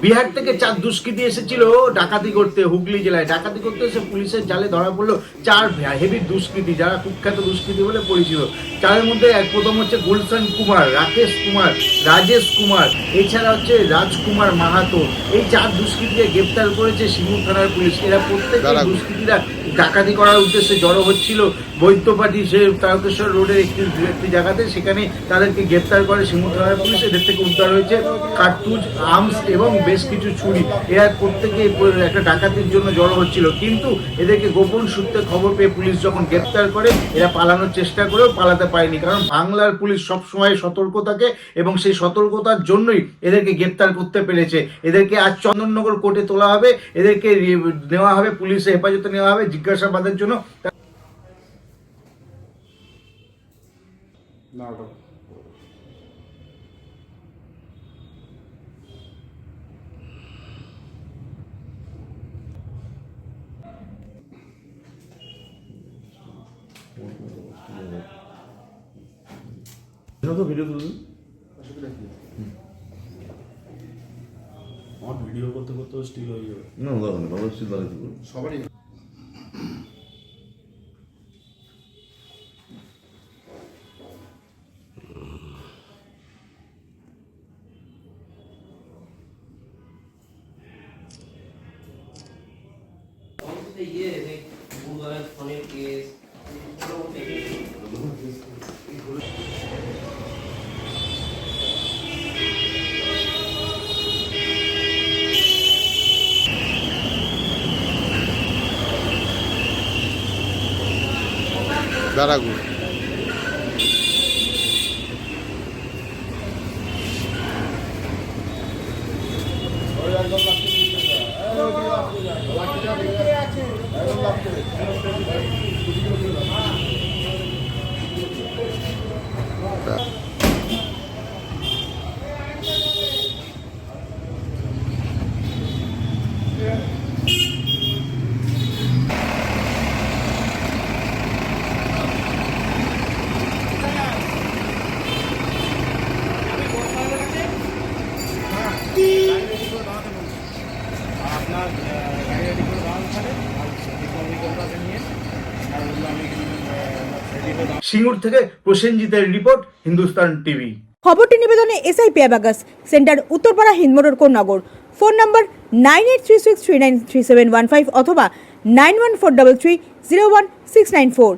বিহার থেকে 4 দুষ্কৃতী এসেছিল ডাকাতি করতে, হুগলি জেলায় ডাকাতি করতে এসে পুলিশের জালে ধরা পড়লো 4 হেভি দুষ্কৃতী, যারা কুখ্যাত দুষ্কৃতী বলে পরিচিত। তাদের মধ্যে প্রথম হচ্ছে গুলশান কুমার, রাকেশ কুমার, রাজেশ কুমার, এছাড়া হচ্ছে রাজকুমার মাহাতো। এই 4 দুষ্কৃতীকে গ্রেপ্তার করেছে সিঙ্গুর থানার পুলিশ। এরা প্রত্যেকটা দুষ্কৃতীরা ডাকাতি করার উদ্দেশ্যে জড়ো হচ্ছিল বৈদ্যপাটি সে তারকেশ্বর রোডের একটি জায়গাতে। সেখানে তাদেরকে গ্রেপ্তার করে সিঙ্গুর থানার পুলিশ। এদের থেকে উদ্ধার হয়েছে কার্তুজ, আর্মস এবং বেশ কিছু ছুরি। এরা প্রত্যেকে একটা ডাকাতির জন্য জড়ো হচ্ছিল, কিন্তু এদেরকে গোপন সূত্রে খবর পেয়ে পুলিশ যখন গ্রেপ্তার করে, এরা পালানোর চেষ্টা করেও পালাতে পারেনি, কারণ বাংলার পুলিশ সবসময় সতর্ক থাকে এবং সেই সতর্কতার জন্যই এদেরকে গ্রেপ্তার করতে পেরেছে। এদেরকে আজ চন্দননগর কোর্টে তোলা হবে, এদেরকে নেওয়া হবে, পুলিশের হেফাজতে নেওয়া হবে জিজ্ঞাসাবাদের জন্য। ভিডিও তুলুন। আমার ভিডিও করতে করতে স্টিল হয়ে যাবে। না দাদা বাবা স্টিল দাঁড়িয়ে সবারই ফোনের কেস দারাগুড় সিঙ্গুর থেকে প্রসেনজিতের রিপোর্ট, হিন্দুস্তান টিভি। খবরটি নিবেদনে এসআই পেয়াবাগাস, centre Uttarpara, Hindmotor, Konnagar. Phone number 9836393715 অথবা 9143301694।